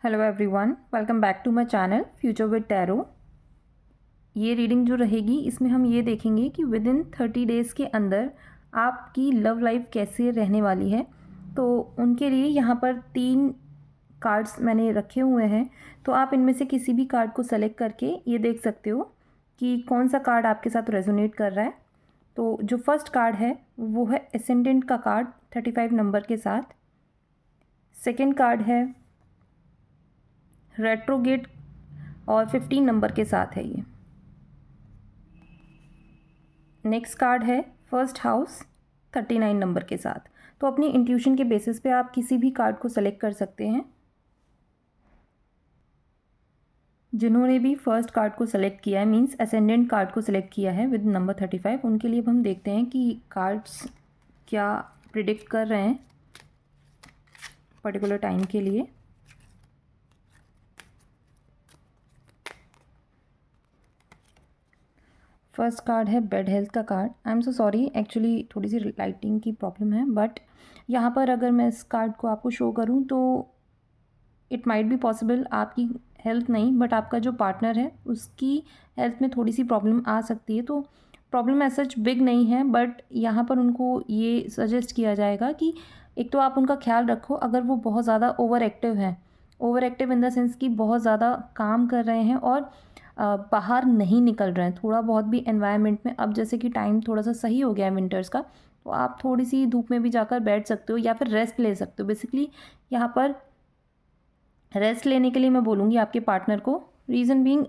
Hello everyone, welcome back to my channel future with tarot. ये reading जो रहेगी इसमें हम ये देखेंगे कि विद इन 30 डेज़ के अंदर आपकी लव लाइफ कैसे रहने वाली है। तो उनके लिए यहाँ पर 3 कार्ड्स मैंने रखे हुए हैं, तो आप इनमें से किसी भी कार्ड को सेलेक्ट करके ये देख सकते हो कि कौन सा कार्ड आपके साथ रेजोनेट कर रहा है। तो जो फर्स्ट कार्ड है वो है एसेंडेंट का कार्ड 35 नंबर के साथ। सेकेंड कार्ड है रेट्रोगेट और 15 नंबर के साथ है ये। नेक्स्ट कार्ड है फर्स्ट हाउस 39 नंबर के साथ। तो अपनी इंट्यूशन के बेसिस पे आप किसी भी कार्ड को सेलेक्ट कर सकते हैं। जिन्होंने भी फर्स्ट कार्ड को सेलेक्ट किया है, मींस असेंडेंट कार्ड को सेलेक्ट किया है विद नंबर 35, उनके लिए अब हम देखते हैं कि कार्ड्स क्या प्रिडिक्ट कर रहे हैं पर्टिकुलर टाइम के लिए। फर्स्ट कार्ड है बेड हेल्थ का card. I am so sorry, actually थोड़ी सी लाइटिंग की प्रॉब्लम है, बट यहाँ पर अगर मैं इस कार्ड को आपको शो करूँ तो इट माइट बी पॉसिबल आपकी हेल्थ नहीं बट आपका जो पार्टनर है उसकी हेल्थ में थोड़ी सी प्रॉब्लम आ सकती है। तो प्रॉब्लम ऐसा सच बिग नहीं है, बट यहाँ पर उनको ये सजेस्ट किया जाएगा कि एक तो आप उनका ख्याल रखो। अगर वो बहुत ज़्यादा ओवर एक्टिव हैं, over active in the sense कि बहुत ज़्यादा काम कर रहे हैं और बाहर नहीं निकल रहे हैं, थोड़ा बहुत भी एनवायरनमेंट में, अब जैसे कि टाइम थोड़ा सा सही हो गया है विंटर्स का, तो आप थोड़ी सी धूप में भी जाकर बैठ सकते हो या फिर रेस्ट ले सकते हो। बेसिकली यहाँ पर रेस्ट लेने के लिए मैं बोलूँगी आपके पार्टनर को। रीज़न बीइंग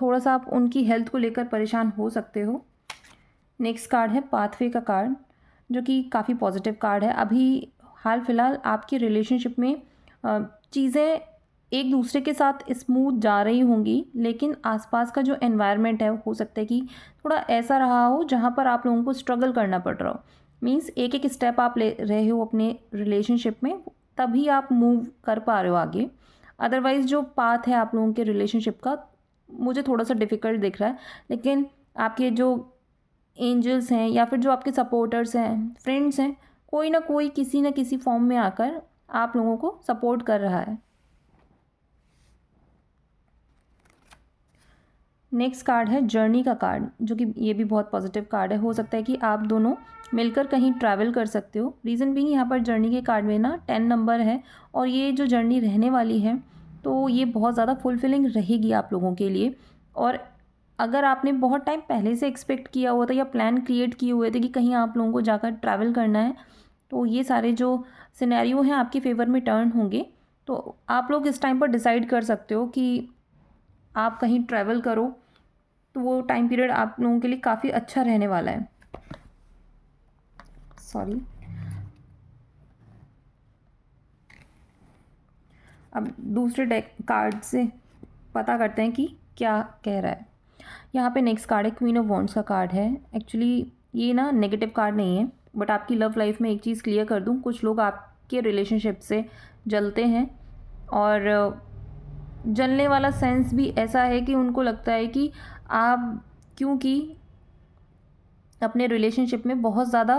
थोड़ा सा आप उनकी हेल्थ को लेकर परेशान हो सकते हो। नेक्स्ट कार्ड है पाथवे का कार्ड, जो कि काफ़ी पॉजिटिव कार्ड है। अभी हाल फिलहाल आपकी रिलेशनशिप में चीज़ें एक दूसरे के साथ स्मूथ जा रही होंगी, लेकिन आसपास का जो एनवायरनमेंट है हो सकता है कि थोड़ा ऐसा रहा हो जहाँ पर आप लोगों को स्ट्रगल करना पड़ रहा हो। मीन्स एक एक स्टेप आप ले रहे हो अपने रिलेशनशिप में, तभी आप मूव कर पा रहे हो आगे। अदरवाइज़ जो पाथ है आप लोगों के रिलेशनशिप का मुझे थोड़ा सा डिफ़िकल्ट दिख रहा है। लेकिन आपके जो एंजल्स हैं या फिर जो आपके सपोर्टर्स हैं, फ्रेंड्स हैं, कोई ना कोई किसी न किसी फॉर्म में आकर आप लोगों को सपोर्ट कर रहा है। नेक्स्ट कार्ड है जर्नी का कार्ड, जो कि ये भी बहुत पॉजिटिव कार्ड है। हो सकता है कि आप दोनों मिलकर कहीं ट्रैवल कर सकते हो। रीज़न भी यहाँ पर जर्नी के कार्ड में ना 10 नंबर है, और ये जो जर्नी रहने वाली है तो ये बहुत ज़्यादा फुलफिलिंग रहेगी आप लोगों के लिए। और अगर आपने बहुत टाइम पहले से एक्सपेक्ट किया हुआ था या प्लान क्रिएट किए हुए थे कि कहीं आप लोगों को जाकर ट्रैवल करना है, तो ये सारे जो सिनेरियो हैं आपके फेवर में टर्न होंगे। तो आप लोग इस टाइम पर डिसाइड कर सकते हो कि आप कहीं ट्रैवल करो, तो वो टाइम पीरियड आप लोगों के लिए काफ़ी अच्छा रहने वाला है। सॉरी। अब दूसरे डेक कार्ड से पता करते हैं कि क्या कह रहा है। यहाँ पे नेक्स्ट कार्ड है क्वीन ऑफ वॉन्ड्स का कार्ड है। एक्चुअली ये ना नेगेटिव कार्ड नहीं है, बट आपकी लव लाइफ में एक चीज़ क्लियर कर दूँ, कुछ लोग आपके रिलेशनशिप से जलते हैं, और जलने वाला सेंस भी ऐसा है कि उनको लगता है कि आप क्योंकि अपने रिलेशनशिप में बहुत ज़्यादा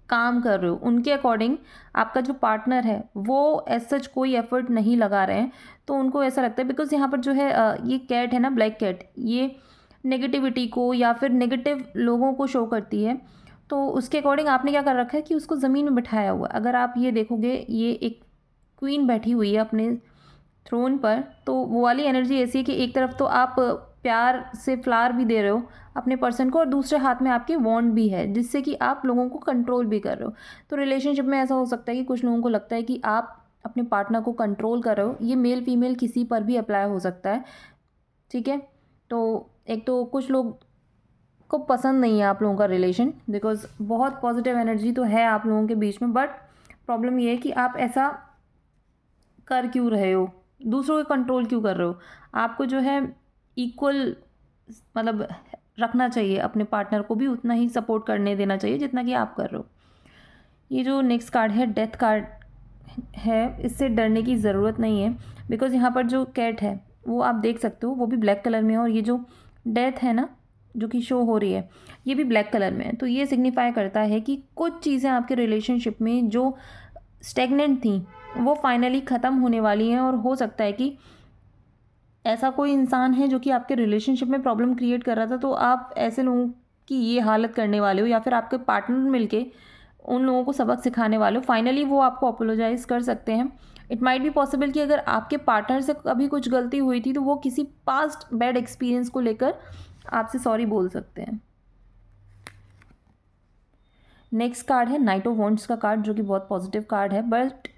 काम कर रहे हो, उनके अकॉर्डिंग आपका जो पार्टनर है वो एज सच कोई एफर्ट नहीं लगा रहे हैं। तो उनको ऐसा लगता है, बिकॉज यहाँ पर जो है ये कैट है ना, ब्लैक कैट, ये नेगेटिविटी को या फिर नेगेटिव लोगों को शो करती है। तो उसके अकॉर्डिंग आपने क्या कर रखा है कि उसको ज़मीन में बिठाया हुआ है। अगर आप ये देखोगे, ये एक क्वीन बैठी हुई है अपने थ्रोन पर, तो वो वाली एनर्जी ऐसी है कि एक तरफ तो आप प्यार से फ्लावर भी दे रहे हो अपने पर्सन को, और दूसरे हाथ में आपके वॉन्ड भी है, जिससे कि आप लोगों को कंट्रोल भी कर रहे हो। तो रिलेशनशिप में ऐसा हो सकता है कि कुछ लोगों को लगता है कि आप अपने पार्टनर को कंट्रोल कर रहे हो। ये मेल फीमेल किसी पर भी अप्लाई हो सकता है, ठीक है। तो एक तो कुछ लोग को पसंद नहीं है आप लोगों का रिलेशन, बिकॉज बहुत पॉजिटिव एनर्जी तो है आप लोगों के बीच में, बट प्रॉब्लम ये है कि आप ऐसा कर क्यों रहे हो, दूसरों को कंट्रोल क्यों कर रहे हो। आपको जो है इक्वल मतलब रखना चाहिए, अपने पार्टनर को भी उतना ही सपोर्ट करने देना चाहिए जितना कि आप कर रहे हो। ये जो नेक्स्ट कार्ड है डेथ कार्ड है, इससे डरने की ज़रूरत नहीं है, बिकॉज यहाँ पर जो कैट है वो आप देख सकते हो, वो भी ब्लैक कलर में है, और ये जो डेथ है ना जो कि शो हो रही है, ये भी ब्लैक कलर में है। तो ये सिग्निफाई करता है कि कुछ चीज़ें आपके रिलेशनशिप में जो स्टेगनेंट थी वो फाइनली ख़त्म होने वाली हैं। और हो सकता है कि ऐसा कोई इंसान है जो कि आपके रिलेशनशिप में प्रॉब्लम क्रिएट कर रहा था, तो आप ऐसे लोगों की ये हालत करने वाले हो, या फिर आपके पार्टनर मिलके उन लोगों को सबक सिखाने वाले हो। फाइनली वो आपको अपोलोजाइज़ कर सकते हैं। इट माइट बी पॉसिबल कि अगर आपके पार्टनर से कभी कुछ गलती हुई थी तो वो किसी पास्ट बैड एक्सपीरियंस को लेकर आपसे सॉरी बोल सकते हैं। नेक्स्ट कार्ड है नाइट ऑफ वॉन्ड्स का कार्ड, जो कि बहुत पॉजिटिव कार्ड है। बट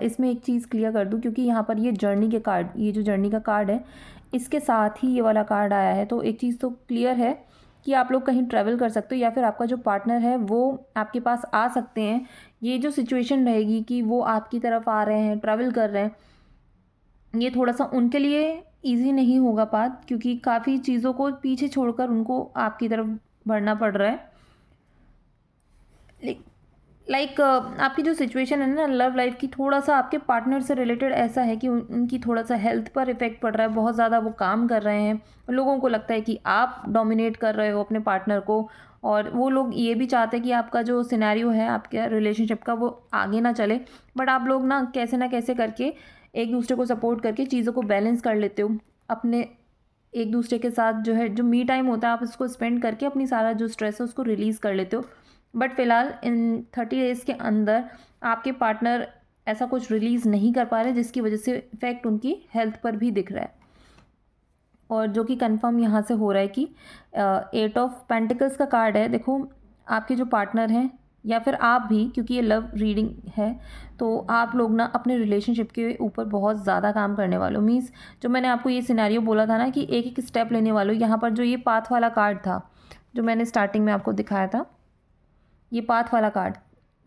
इसमें एक चीज़ क्लियर कर दूं, क्योंकि यहाँ पर ये जर्नी के कार्ड, ये जो जर्नी का कार्ड है इसके साथ ही ये वाला कार्ड आया है, तो एक चीज़ तो क्लियर है कि आप लोग कहीं ट्रैवल कर सकते हो, या फिर आपका जो पार्टनर है वो आपके पास आ सकते हैं। ये जो सिचुएशन रहेगी कि वो आपकी तरफ आ रहे हैं, ट्रैवल कर रहे हैं, ये थोड़ा सा उनके लिए ईजी नहीं होगा बात, क्योंकि काफ़ी चीज़ों को पीछे छोड़कर उनको आपकी तरफ बढ़ना पड़ रहा है। लाइक आपकी जो सिचुएशन है ना लव लाइफ की, थोड़ा सा आपके पार्टनर से रिलेटेड ऐसा है कि उनकी थोड़ा सा हेल्थ पर इफ़ेक्ट पड़ रहा है, बहुत ज़्यादा वो काम कर रहे हैं। लोगों को लगता है कि आप डोमिनेट कर रहे हो अपने पार्टनर को, और वो लोग ये भी चाहते हैं कि आपका जो सिनेरियो है आपके रिलेशनशिप का वो आगे ना चले। बट आप लोग ना कैसे करके एक दूसरे को सपोर्ट करके चीज़ों को बैलेंस कर लेते हो। अपने एक दूसरे के साथ जो है जो मी टाइम होता है आप उसको स्पेंड करके अपनी सारा जो स्ट्रेस है उसको रिलीज़ कर लेते हो। बट फ़िलहाल इन 30 डेज़ के अंदर आपके पार्टनर ऐसा कुछ रिलीज़ नहीं कर पा रहे, जिसकी वजह से इफ़ेक्ट उनकी हेल्थ पर भी दिख रहा है। और जो कि कंफर्म यहाँ से हो रहा है कि 8 ऑफ पेंटिकल्स का कार्ड है। देखो आपके जो पार्टनर हैं या फिर आप भी, क्योंकि ये लव रीडिंग है, तो आप लोग ना अपने रिलेशनशिप के ऊपर बहुत ज़्यादा काम करने वाले हो। मीन्स जो मैंने आपको ये सिनेरियो बोला था ना कि एक एक स्टेप लेने वाले हो, यहाँ पर जो ये पाथ वाला कार्ड था जो मैंने स्टार्टिंग में आपको दिखाया था, ये पाथ वाला कार्ड,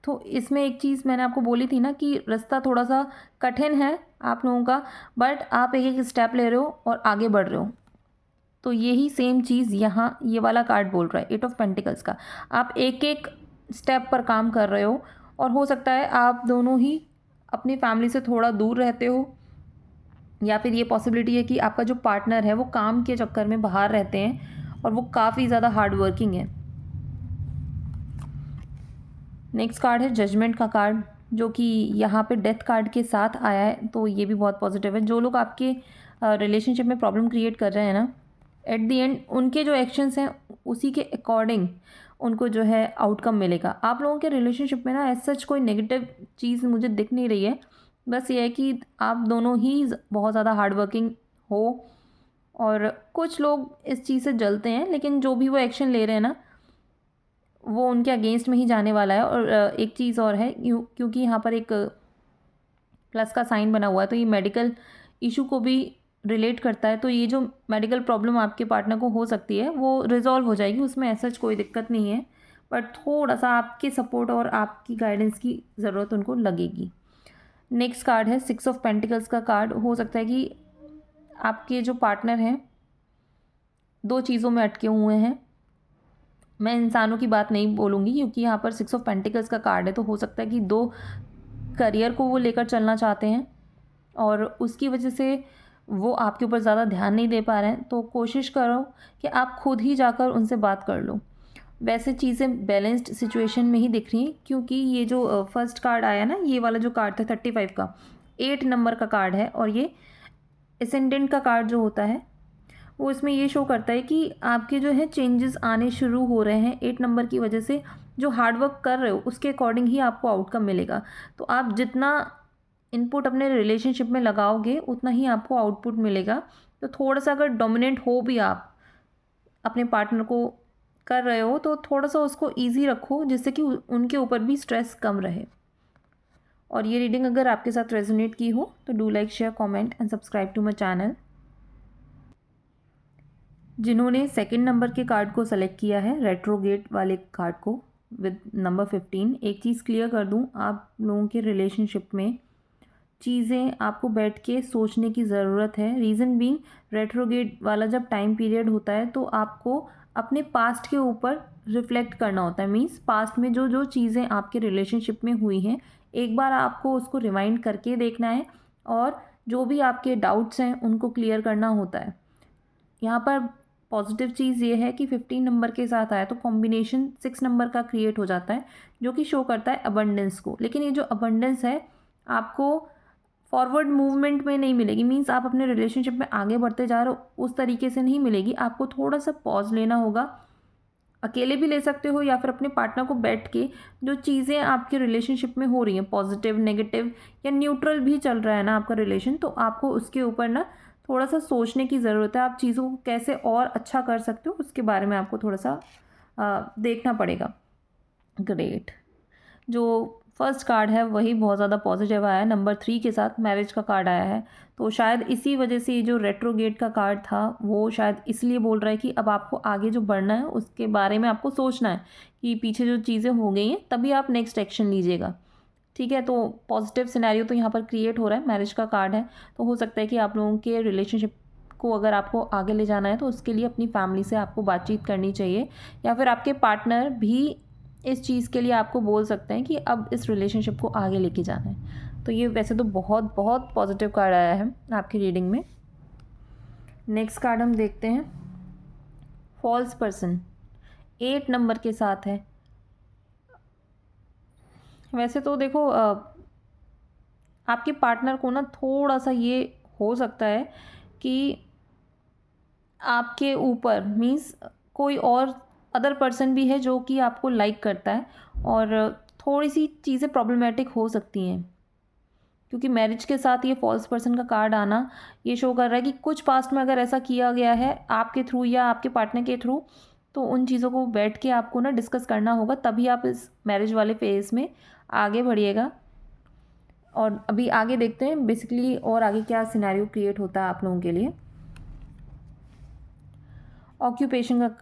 तो इसमें एक चीज़ मैंने आपको बोली थी ना कि रास्ता थोड़ा सा कठिन है आप लोगों का, बट आप एक एक स्टेप ले रहे हो और आगे बढ़ रहे हो। तो यही सेम चीज़ यहाँ ये वाला कार्ड बोल रहा है 8 ऑफ पेंटिकल्स का। आप एक एक स्टेप पर काम कर रहे हो, और हो सकता है आप दोनों ही अपनी फैमिली से थोड़ा दूर रहते हो, या फिर ये पॉसिबिलिटी है कि आपका जो पार्टनर है वो काम के चक्कर में बाहर रहते हैं और वो काफ़ी ज़्यादा हार्ड वर्किंग है। नेक्स्ट कार्ड है जजमेंट का कार्ड, जो कि यहाँ पे डेथ कार्ड के साथ आया है, तो ये भी बहुत पॉजिटिव है। जो लोग आपके रिलेशनशिप में प्रॉब्लम क्रिएट कर रहे हैं ना, एट द एंड उनके जो एक्शंस हैं उसी के अकॉर्डिंग उनको जो है आउटकम मिलेगा। आप लोगों के रिलेशनशिप में ना एज सच कोई नेगेटिव चीज़ मुझे दिख नहीं रही है। बस ये है कि आप दोनों ही बहुत ज़्यादा हार्ड वर्किंग हो, और कुछ लोग इस चीज़ से जलते हैं, लेकिन जो भी वो एक्शन ले रहे हैं ना वो उनके अगेंस्ट में ही जाने वाला है। और एक चीज़ और है, क्योंकि यहाँ पर एक प्लस का साइन बना हुआ है, तो ये मेडिकल इशू को भी रिलेट करता है। तो ये जो मेडिकल प्रॉब्लम आपके पार्टनर को हो सकती है वो रिजॉल्व हो जाएगी, उसमें ऐसा कोई दिक्कत नहीं है। बट थोड़ा सा आपके सपोर्ट और आपकी गाइडेंस की ज़रूरत उनको लगेगी। नेक्स्ट कार्ड है 6 ऑफ पेंटिकल्स का कार्ड। हो सकता है कि आपके जो पार्टनर हैं दो चीज़ों में अटके हुए हैं। मैं इंसानों की बात नहीं बोलूँगी, क्योंकि यहाँ पर 6 ऑफ पेंटिकल्स का कार्ड है, तो हो सकता है कि दो करियर को वो लेकर चलना चाहते हैं और उसकी वजह से वो आपके ऊपर ज़्यादा ध्यान नहीं दे पा रहे हैं। तो कोशिश करो कि आप खुद ही जाकर उनसे बात कर लो। वैसे चीज़ें बैलेंस्ड सिचुएशन में ही दिख रही हैं, क्योंकि ये जो फर्स्ट कार्ड आया ना, ये वाला जो कार्ड था 35 का 8 नंबर का कार्ड है, और ये एसेंडेंट का कार्ड जो होता है वो इसमें ये शो करता है कि आपके जो है चेंजेस आने शुरू हो रहे हैं 8 नंबर की वजह से। जो हार्ड वर्क कर रहे हो उसके अकॉर्डिंग ही आपको आउटकम मिलेगा। तो आप जितना इनपुट अपने रिलेशनशिप में लगाओगे उतना ही आपको आउटपुट मिलेगा। तो थोड़ा सा अगर डोमिनेंट हो भी आप अपने पार्टनर को कर रहे हो, तो थोड़ा सा उसको ईजी रखो, जिससे कि उनके ऊपर भी स्ट्रेस कम रहे। और ये रीडिंग अगर आपके साथ रेजोनेट की हो तो do like, share, comment and subscribe to my channel. जिन्होंने सेकंड नंबर के कार्ड को सेलेक्ट किया है, रेट्रोगेट वाले कार्ड को विद नंबर 15, एक चीज़ क्लियर कर दूं, आप लोगों के रिलेशनशिप में चीज़ें आपको बैठ के सोचने की ज़रूरत है। रीज़न बीइंग, रेट्रोगेट वाला जब टाइम पीरियड होता है तो आपको अपने पास्ट के ऊपर रिफ्लेक्ट करना होता है। मीन्स पास्ट में जो जो चीज़ें आपके रिलेशनशिप में हुई हैं एक बार आपको उसको रिमाइंड करके देखना है, और जो भी आपके डाउट्स हैं उनको क्लियर करना होता है। यहाँ पर पॉजिटिव चीज़ ये है कि 15 नंबर के साथ आया तो कॉम्बिनेशन 6 नंबर का क्रिएट हो जाता है, जो कि शो करता है अबंडेंस को। लेकिन ये जो अबंडेंस है आपको फॉरवर्ड मूवमेंट में नहीं मिलेगी, मीन्स आप अपने रिलेशनशिप में आगे बढ़ते जा रहे हो उस तरीके से नहीं मिलेगी। आपको थोड़ा सा पॉज लेना होगा, अकेले भी ले सकते हो या फिर अपने पार्टनर को बैठ के जो चीज़ें आपके रिलेशनशिप में हो रही हैं, पॉजिटिव नेगेटिव या न्यूट्रल भी चल रहा है ना आपका रिलेशन, तो आपको उसके ऊपर ना थोड़ा सा सोचने की ज़रूरत है। आप चीज़ों को कैसे और अच्छा कर सकते हो उसके बारे में आपको थोड़ा सा देखना पड़ेगा। ग्रेट। जो फर्स्ट कार्ड है वही बहुत ज़्यादा पॉजिटिव आया है, नंबर 3 के साथ मैरिज का कार्ड आया है। तो शायद इसी वजह से ये जो रेट्रोगेट का कार्ड था वो शायद इसलिए बोल रहा है कि अब आपको आगे जो बढ़ना है उसके बारे में आपको सोचना है कि पीछे जो चीज़ें हो गई हैं तभी आप नेक्स्ट एक्शन लीजिएगा। ठीक है, तो पॉजिटिव सिनेरियो तो यहाँ पर क्रिएट हो रहा है, मैरिज का कार्ड है। तो हो सकता है कि आप लोगों के रिलेशनशिप को अगर आपको आगे ले जाना है तो उसके लिए अपनी फैमिली से आपको बातचीत करनी चाहिए, या फिर आपके पार्टनर भी इस चीज़ के लिए आपको बोल सकते हैं कि अब इस रिलेशनशिप को आगे लेके जाना है। तो ये वैसे तो बहुत बहुत पॉजिटिव कार्ड आया है आपकी रीडिंग में। नेक्स्ट कार्ड हम देखते हैं, फॉल्स पर्सन 8 नंबर के साथ है। वैसे तो देखो आपके पार्टनर को ना थोड़ा सा ये हो सकता है कि आपके ऊपर मीन्स कोई और अदर पर्सन भी है जो कि आपको लाइक करता है, और थोड़ी सी चीज़ें प्रॉब्लमेटिक हो सकती हैं क्योंकि मैरिज के साथ ये फॉल्स पर्सन का कार्ड आना ये शो कर रहा है कि कुछ पास्ट में अगर ऐसा किया गया है आपके थ्रू या आपके पार्टनर के थ्रू, तो उन चीज़ों को बैठ के आपको ना डिस्कस करना होगा, तभी आप इस मैरिज वाले फेज़ में आगे बढ़िएगा। और अभी आगे देखते हैं बेसिकली और आगे क्या सिनेरियो क्रिएट होता है आप लोगों के लिए। ऑक्यूपेशन का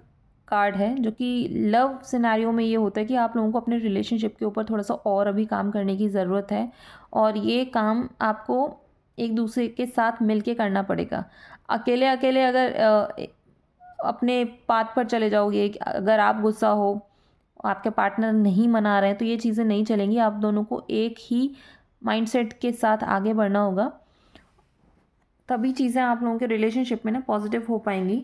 कार्ड है जो कि लव सिनेरियो में ये होता है कि आप लोगों को अपने रिलेशनशिप के ऊपर थोड़ा सा और अभी काम करने की ज़रूरत है, और ये काम आपको एक दूसरे के साथ मिलके करना पड़ेगा। अकेले अकेले अगर अपने पाथ पर चले जाओगे, अगर आप गुस्सा हो, आपके पार्टनर नहीं मना रहे हैं, तो ये चीज़ें नहीं चलेंगी। आप दोनों को एक ही माइंडसेट के साथ आगे बढ़ना होगा, तभी चीज़ें आप लोगों के रिलेशनशिप में ना पॉजिटिव हो पाएंगी।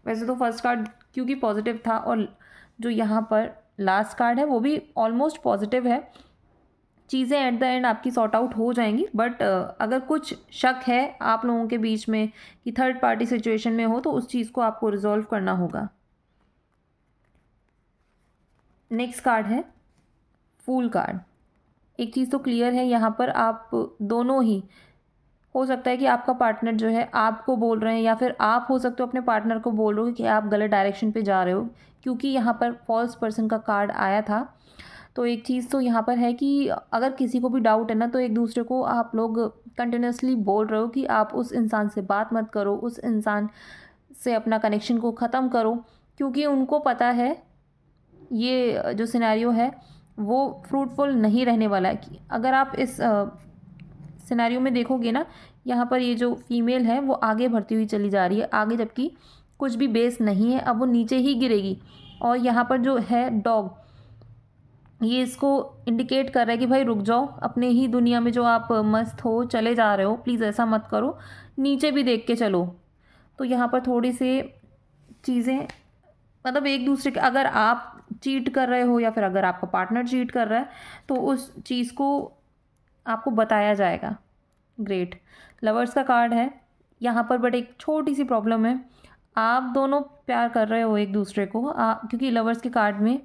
वैसे तो फर्स्ट कार्ड क्योंकि पॉजिटिव था और जो यहाँ पर लास्ट कार्ड है वो भी ऑलमोस्ट पॉजिटिव है, चीज़ें एट द एंड आपकी सॉर्ट आउट हो जाएंगी। बट अगर कुछ शक है आप लोगों के बीच में कि थर्ड पार्टी सिचुएशन में हो, तो उस चीज़ को आपको रिजॉल्व करना होगा। नेक्स्ट कार्ड है फूल कार्ड। एक चीज़ तो क्लियर है यहाँ पर, आप दोनों ही हो सकता है कि आपका पार्टनर जो है आपको बोल रहे हैं, या फिर आप हो सकते हो अपने पार्टनर को बोल रहे हो कि आप गलत डायरेक्शन पे जा रहे हो, क्योंकि यहाँ पर फॉल्स पर्सन का कार्ड आया था। तो एक चीज़ तो यहाँ पर है कि अगर किसी को भी डाउट है ना, तो एक दूसरे को आप लोग कंटिन्यूसली बोल रहे हो कि आप उस इंसान से बात मत करो, उस इंसान से अपना कनेक्शन को ख़त्म करो, क्योंकि उनको पता है ये जो सिनेरियो है वो फ्रूटफुल नहीं रहने वाला है। कि अगर आप इस सिनेरियो में देखोगे ना, यहाँ पर ये जो फीमेल है वो आगे बढ़ती हुई चली जा रही है आगे, जबकि कुछ भी बेस नहीं है, अब वो नीचे ही गिरेगी। और यहाँ पर जो है डॉग, ये इसको इंडिकेट कर रहा है कि भाई रुक जाओ, अपने ही दुनिया में जो आप मस्त हो चले जा रहे हो, प्लीज़ ऐसा मत करो, नीचे भी देख के चलो। तो यहाँ पर थोड़ी सी चीज़ें मतलब एक दूसरे के, अगर आप चीट कर रहे हो या फिर अगर आपका पार्टनर चीट कर रहा है तो उस चीज़ को आपको बताया जाएगा। ग्रेट। लवर्स का कार्ड है यहाँ पर, बट एक छोटी सी प्रॉब्लम है, आप दोनों प्यार कर रहे हो एक दूसरे को, क्योंकि लवर्स के कार्ड में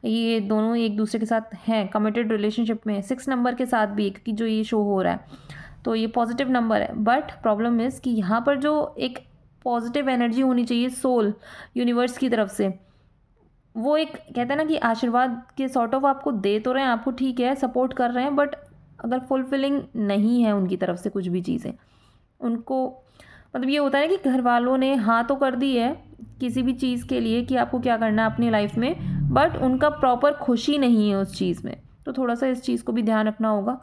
ये दोनों एक दूसरे के साथ हैं, कमिटेड रिलेशनशिप में 6 नंबर के साथ भी, क्योंकि जो ये शो हो रहा है तो ये पॉजिटिव नंबर है। बट प्रॉब्लम इज़ कि यहाँ पर जो एक पॉजिटिव एनर्जी होनी चाहिए सोल यूनिवर्स की तरफ से, वो एक कहते हैं ना कि आशीर्वाद के सॉर्ट ऑफ आपको दे तो रहे हैं, आपको ठीक है सपोर्ट कर रहे हैं, बट अगर फुलफिलिंग नहीं है उनकी तरफ से कुछ भी चीज़ें, उनको मतलब ये होता है ना कि घर वालों ने हाँ तो कर दी है किसी भी चीज़ के लिए कि आपको क्या करना है अपनी लाइफ में, बट उनका प्रॉपर खुशी नहीं है उस चीज़ में, तो थोड़ा सा इस चीज़ को भी ध्यान रखना होगा।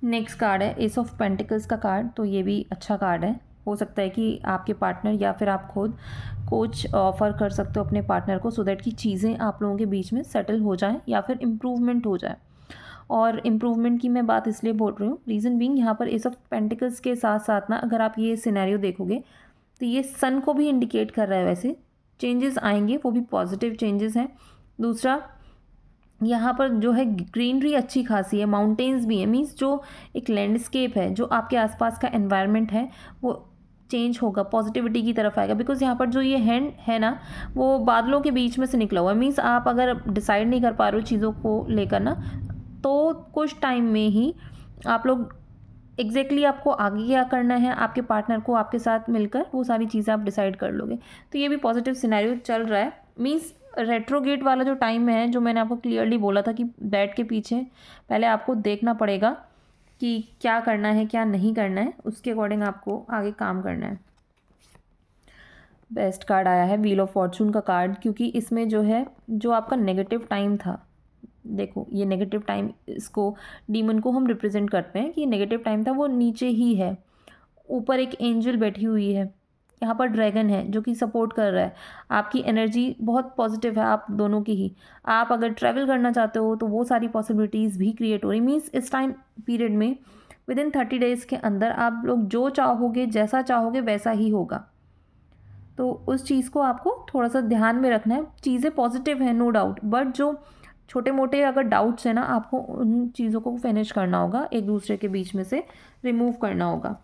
नेक्स्ट कार्ड है एस ऑफ पेंटिकल्स का कार्ड। तो ये भी अच्छा कार्ड है, हो सकता है कि आपके पार्टनर या फिर आप खुद कुछ ऑफ़र कर सकते हो अपने पार्टनर को, सो दैट कि चीज़ें आप लोगों के बीच में सेटल हो जाएं या फिर इम्प्रूवमेंट हो जाए। और इम्प्रूवमेंट की मैं बात इसलिए बोल रही हूँ, रीज़न बीइंग यहाँ पर एस ऑफ पेंटिकल्स के साथ साथ ना अगर आप ये सिनेरियो देखोगे तो ये सन को भी इंडिकेट कर रहा है। वैसे चेंजेस आएंगे, वो भी पॉजिटिव चेंजेस हैं। दूसरा यहाँ पर जो है ग्रीनरी अच्छी खासी है, माउंटेन्स भी हैं, मीन्स जो एक लैंडस्केप है, जो आपके आसपास का एनवायरनमेंट है वो चेंज होगा, पॉजिटिविटी की तरफ आएगा। बिकॉज यहाँ पर जो ये हैंड है ना वो बादलों के बीच में से निकला हुआ है। मीन्स आप अगर डिसाइड नहीं कर पा रहे हो चीज़ों को लेकर ना, तो कुछ टाइम में ही आप लोग एग्जैक्टली आपको आगे क्या करना है, आपके पार्टनर को आपके साथ मिलकर वो सारी चीज़ें आप डिसाइड कर लोगे। तो ये भी पॉजिटिव सिनेरियो चल रहा है। मीन्स रेट्रोगेट वाला जो टाइम है, जो मैंने आपको क्लियरली बोला था कि बैट के पीछे पहले आपको देखना पड़ेगा कि क्या करना है क्या नहीं करना है, उसके अकॉर्डिंग आपको आगे काम करना है। बेस्ट कार्ड आया है व्हील ऑफ फॉर्चून का कार्ड, क्योंकि इसमें जो है जो आपका नेगेटिव टाइम था, देखो ये नेगेटिव टाइम, इसको डीमन को हम रिप्रेजेंट करते हैं कि नेगेटिव टाइम था, वो नीचे ही है। ऊपर एक एंजल बैठी हुई है, यहाँ पर ड्रैगन है जो कि सपोर्ट कर रहा है। आपकी एनर्जी बहुत पॉजिटिव है, आप दोनों की ही। आप अगर ट्रैवल करना चाहते हो तो वो सारी पॉसिबिलिटीज़ भी क्रिएट हो रही। मीन्स इस टाइम पीरियड में विद इन 30 डेज़ के अंदर आप लोग जो चाहोगे, जैसा चाहोगे वैसा ही होगा। तो उस चीज़ को आपको थोड़ा सा ध्यान में रखना है। चीज़ें पॉजिटिव हैं नो डाउट, बट जो छोटे मोटे अगर डाउट्स हैं ना, आपको उन चीज़ों को फिनिश करना होगा, एक दूसरे के बीच में से रिमूव करना होगा।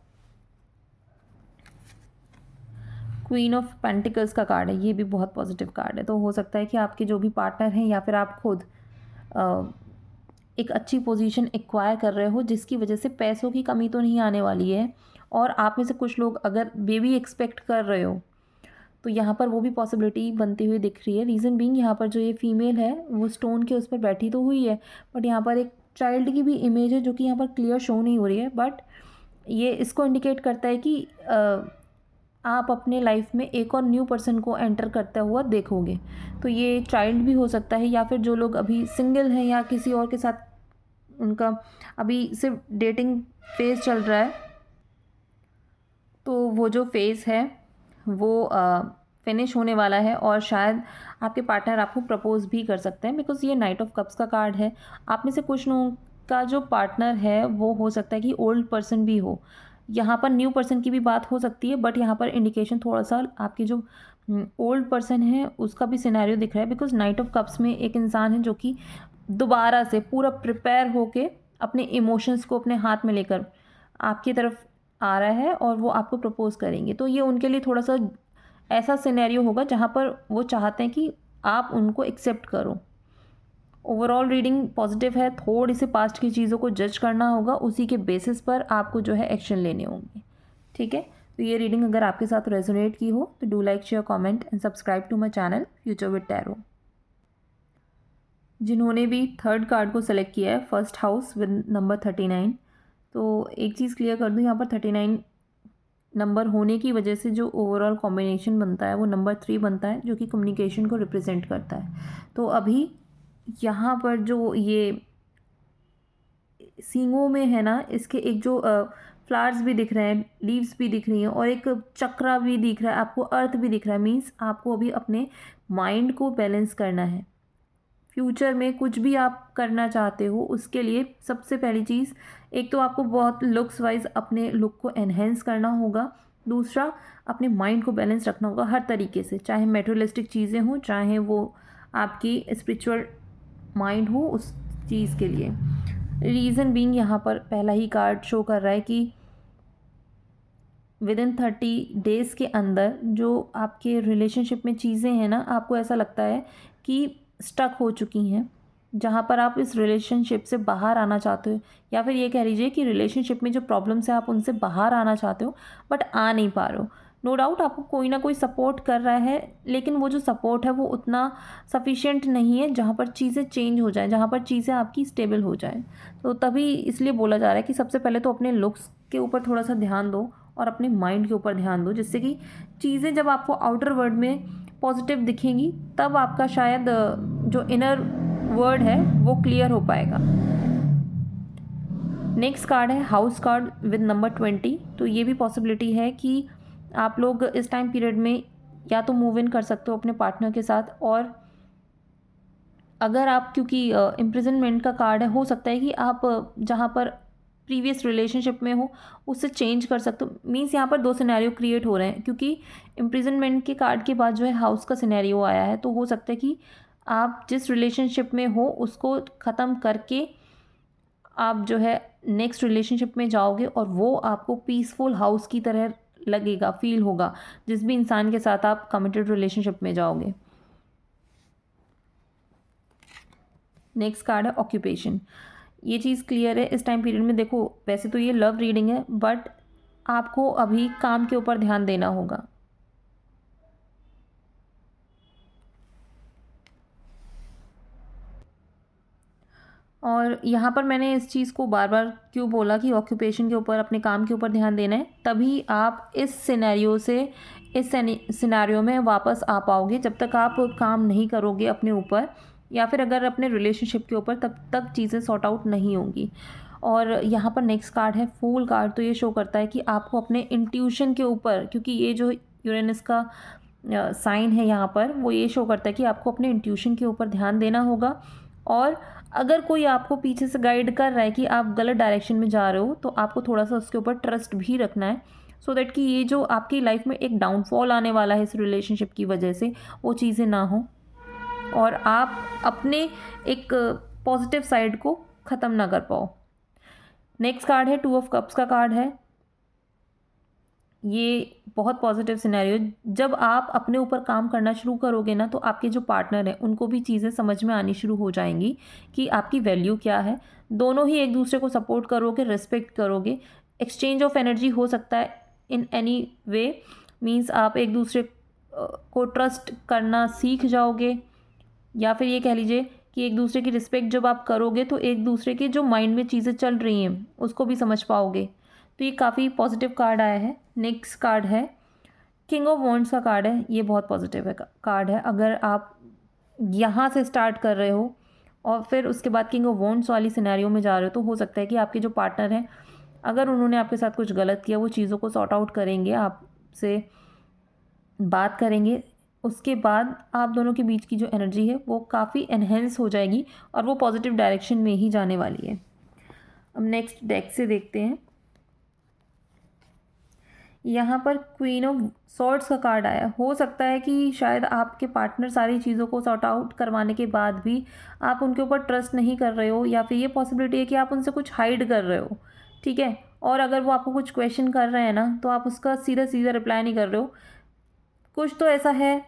क्वीन ऑफ पेंटिकल्स का कार्ड है, ये भी बहुत पॉजिटिव कार्ड है। तो हो सकता है कि आपके जो भी पार्टनर हैं या फिर आप खुद एक अच्छी पोजीशन एक्वायर कर रहे हो, जिसकी वजह से पैसों की कमी तो नहीं आने वाली है। और आप में से कुछ लोग अगर बेबी एक्सपेक्ट कर रहे हो तो यहाँ पर वो भी पॉसिबिलिटी बनती हुई दिख रही है। रीज़न बीइंग यहाँ पर जो ये फीमेल है वो स्टोन के उस पर बैठी तो हुई है, बट यहाँ पर एक चाइल्ड की भी इमेज है जो कि यहाँ पर क्लियर शो नहीं हो रही है। बट ये इसको इंडिकेट करता है कि आप अपने लाइफ में एक और न्यू पर्सन को एंटर करता हुआ देखोगे। तो ये चाइल्ड भी हो सकता है, या फिर जो लोग अभी सिंगल हैं या किसी और के साथ उनका अभी सिर्फ डेटिंग फेज़ चल रहा है, तो वो जो फेज़ है वो फिनिश होने वाला है और शायद आपके पार्टनर आपको प्रपोज भी कर सकते हैं। बिकॉज ये नाइट ऑफ कप्स का कार्ड है। आप में से कुछ लोगों का जो पार्टनर है वो हो सकता है कि ओल्ड पर्सन भी हो, यहाँ पर न्यू पर्सन की भी बात हो सकती है, बट यहाँ पर इंडिकेशन थोड़ा सा आपके जो ओल्ड पर्सन है उसका भी सिनेरियो दिख रहा है। बिकॉज नाइट ऑफ कप्स में एक इंसान है जो कि दोबारा से पूरा प्रिपेयर होके अपने इमोशंस को अपने हाथ में लेकर आपकी तरफ आ रहा है और वो आपको प्रपोज करेंगे। तो ये उनके लिए थोड़ा सा ऐसा सिनेरियो होगा जहाँ पर वो चाहते हैं कि आप उनको एक्सेप्ट करो। ओवरऑल रीडिंग पॉजिटिव है। थोड़ी सी पास्ट की चीज़ों को जज करना होगा, उसी के बेसिस पर आपको जो है एक्शन लेने होंगे। ठीक है, तो ये रीडिंग अगर आपके साथ रेजोनेट की हो तो do like, share, comment and subscribe to my channel future with tarot. जिन्होंने भी थर्ड कार्ड को सेलेक्ट किया है, फर्स्ट हाउस विद नंबर 39, तो एक चीज़ क्लियर कर दूँ, यहाँ पर 39 नंबर होने की वजह से जो ओवरऑल कॉम्बिनेशन बनता है वो नंबर 3 बनता है, जो कि कम्युनिकेशन को रिप्रेजेंट करता है। तो अभी यहाँ पर जो ये सींगों में है ना, इसके एक जो फ्लावर्स भी दिख रहे हैं, लीव्स भी दिख रही हैं और एक चक्रा भी दिख रहा है, आपको अर्थ भी दिख रहा है। मीन्स आपको अभी अपने माइंड को बैलेंस करना है। फ्यूचर में कुछ भी आप करना चाहते हो उसके लिए सबसे पहली चीज़, एक तो आपको बहुत लुक्स वाइज अपने लुक को एनहेंस करना होगा। दूसरा, अपने माइंड को बैलेंस रखना होगा हर तरीके से, चाहे मेटेरियलिस्टिक चीज़ें हों, चाहे वो आपकी स्पिरिचुअल माइंड हो, उस चीज़ के लिए। रीज़न बीइंग यहाँ पर पहला ही कार्ड शो कर रहा है कि विद इन 30 डेज़ के अंदर जो आपके रिलेशनशिप में चीज़ें हैं ना, आपको ऐसा लगता है कि स्टक हो चुकी हैं, जहाँ पर आप इस रिलेशनशिप से बाहर आना चाहते हो, या फिर ये कह लीजिए कि रिलेशनशिप में जो प्रॉब्लम्स है आप उनसे बाहर आना चाहते हो बट आ नहीं पा रहे हो। नो डाउट आपको कोई ना कोई सपोर्ट कर रहा है, लेकिन वो जो सपोर्ट है वो उतना सफिशिएंट नहीं है जहाँ पर चीज़ें चेंज हो जाएं, जहाँ पर चीज़ें आपकी स्टेबल हो जाएं। तो तभी इसलिए बोला जा रहा है कि सबसे पहले तो अपने लुक्स के ऊपर थोड़ा सा ध्यान दो और अपने माइंड के ऊपर ध्यान दो, जिससे कि चीज़ें जब आपको आउटर वर्ल्ड में पॉजिटिव दिखेंगी तब आपका शायद जो इनर वर्ड है वो क्लियर हो पाएगा। नेक्स्ट कार्ड है हाउस कार्ड विद नंबर 20। तो ये भी पॉसिबिलिटी है कि आप लोग इस टाइम पीरियड में या तो मूव इन कर सकते हो अपने पार्टनर के साथ, और अगर आप, क्योंकि इम्प्रिजनमेंट का कार्ड है, हो सकता है कि आप जहाँ पर प्रीवियस रिलेशनशिप में हो उससे चेंज कर सकते हो। मीन्स यहाँ पर दो सिनेरियो क्रिएट हो रहे हैं, क्योंकि इम्प्रिजनमेंट के कार्ड के बाद जो है हाउस का सिनेरियो आया है। तो हो सकता है कि आप जिस रिलेशनशिप में हो उसको ख़त्म करके आप जो है नेक्स्ट रिलेशनशिप में जाओगे और वो आपको पीसफुल हाउस की तरह लगेगा, फील होगा, जिस भी इंसान के साथ आप कमिटेड रिलेशनशिप में जाओगे। नेक्स्ट कार्ड है ऑक्यूपेशन। ये चीज़ क्लियर है इस टाइम पीरियड में। देखो वैसे तो ये लव रीडिंग है, बट आपको अभी काम के ऊपर ध्यान देना होगा। और यहाँ पर मैंने इस चीज़ को बार बार क्यों बोला कि ऑक्यूपेशन के ऊपर, अपने काम के ऊपर ध्यान देना है, तभी आप इस सिनेरियो से, इस सिनेरियो में वापस आ पाओगे। जब तक आप काम नहीं करोगे अपने ऊपर, या फिर अगर अपने रिलेशनशिप के ऊपर, तब तक चीज़ें सॉर्ट आउट नहीं होंगी। और यहाँ पर नेक्स्ट कार्ड है फूल कार्ड। तो ये शो करता है कि आपको अपने इंट्यूशन के ऊपर, क्योंकि ये जो यूरेनस का साइन है यहाँ पर, वो ये शो करता है कि आपको अपने इंट्यूशन के ऊपर ध्यान देना होगा। और अगर कोई आपको पीछे से गाइड कर रहा है कि आप गलत डायरेक्शन में जा रहे हो, तो आपको थोड़ा सा उसके ऊपर ट्रस्ट भी रखना है, सो दैट कि ये जो आपकी लाइफ में एक डाउनफॉल आने वाला है इस रिलेशनशिप की वजह से, वो चीज़ें ना हो और आप अपने एक पॉजिटिव साइड को ख़त्म ना कर पाओ। नेक्स्ट कार्ड है 2 ऑफ कप्स का कार्ड है। ये बहुत पॉजिटिव सिनेरियो। जब आप अपने ऊपर काम करना शुरू करोगे ना, तो आपके जो पार्टनर हैं उनको भी चीज़ें समझ में आनी शुरू हो जाएंगी कि आपकी वैल्यू क्या है। दोनों ही एक दूसरे को सपोर्ट करोगे, रिस्पेक्ट करोगे। एक्सचेंज ऑफ एनर्जी हो सकता है इन एनी वे, मीन्स आप एक दूसरे को ट्रस्ट करना सीख जाओगे, या फिर ये कह लीजिए कि एक दूसरे की रिस्पेक्ट जब आप करोगे तो एक दूसरे के जो माइंड में चीज़ें चल रही हैं उसको भी समझ पाओगे। तो ये काफ़ी पॉजिटिव कार्ड आया है। नेक्स्ट कार्ड है किंग ऑफ वॉन्ड्स का कार्ड है। ये बहुत पॉजिटिव है कार्ड है। अगर आप यहाँ से स्टार्ट कर रहे हो और फिर उसके बाद किंग ऑफ वॉन्ड्स वाली सिनेरियो में जा रहे हो, तो हो सकता है कि आपके जो पार्टनर हैं, अगर उन्होंने आपके साथ कुछ गलत किया, वो चीज़ों को सॉर्ट आउट करेंगे, आपसे बात करेंगे। उसके बाद आप दोनों के बीच की जो एनर्जी है वो काफ़ी एनहेंस हो जाएगी और वो पॉजिटिव डायरेक्शन में ही जाने वाली है। अब नेक्स्ट डेक से देखते हैं। यहाँ पर क्वीन ऑफ सॉर्ड्स का कार्ड आया। हो सकता है कि शायद आपके पार्टनर सारी चीज़ों को सॉर्ट आउट करवाने के बाद भी आप उनके ऊपर ट्रस्ट नहीं कर रहे हो, या फिर ये पॉसिबिलिटी है कि आप उनसे कुछ हाइड कर रहे हो, ठीक है। और अगर वो आपको कुछ क्वेश्चन कर रहे हैं ना, तो आप उसका सीधा सीधा रिप्लाई नहीं कर रहे हो। कुछ तो ऐसा है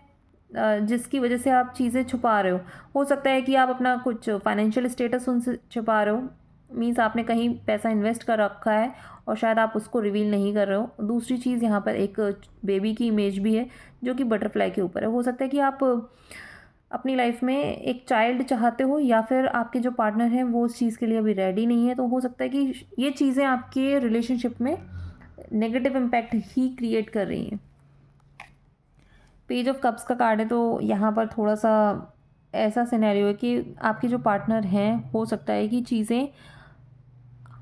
जिसकी वजह से आप चीज़ें छुपा रहे हो सकता है कि आप अपना कुछ फाइनेंशियल स्टेटस उनसे छुपा रहे हो, मीन्स आपने कहीं पैसा इन्वेस्ट कर रखा है और शायद आप उसको रिवील नहीं कर रहे हो। दूसरी चीज़, यहाँ पर एक बेबी की इमेज भी है जो कि बटरफ्लाई के ऊपर है। हो सकता है कि आप अपनी लाइफ में एक चाइल्ड चाहते हो, या फिर आपके जो पार्टनर हैं वो उस चीज़ के लिए अभी रेडी नहीं है। तो हो सकता है कि ये चीज़ें आपके रिलेशनशिप में नेगेटिव इम्पैक्ट ही क्रिएट कर रही हैं। पेज ऑफ कप्स का कार्ड है। तो यहाँ पर थोड़ा सा ऐसा सिनेरियो है कि आपके जो पार्टनर हैं, हो सकता है कि चीज़ें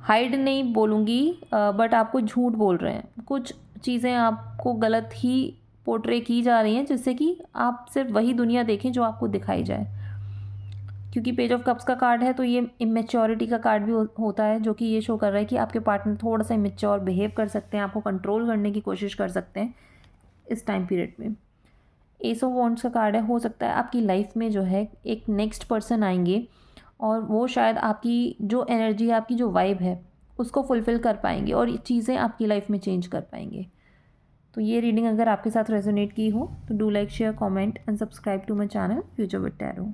हाइड नहीं बोलूँगी, बट आपको झूठ बोल रहे हैं। कुछ चीज़ें आपको गलत ही पोर्ट्रे की जा रही हैं, जिससे कि आप सिर्फ वही दुनिया देखें जो आपको दिखाई जाए। क्योंकि पेज ऑफ कप्स का कार्ड है, तो ये इमेच्योरिटी का कार्ड भी होता है, जो कि ये शो कर रहा है कि आपके पार्टनर थोड़ा सा इमेच्योर बिहेव कर सकते हैं, आपको कंट्रोल करने की कोशिश कर सकते हैं इस टाइम पीरियड में। एस ऑफ वॉन्ड्स का कार्ड है। हो सकता है आपकी लाइफ में जो है एक नेक्स्ट पर्सन आएंगे और वो शायद आपकी जो एनर्जी है, आपकी जो वाइब है, उसको फुलफ़िल कर पाएंगे और ये चीज़ें आपकी लाइफ में चेंज कर पाएंगे। तो ये रीडिंग अगर आपके साथ रेजोनेट की हो तो do like, share, comment and subscribe to my channel future with tarot.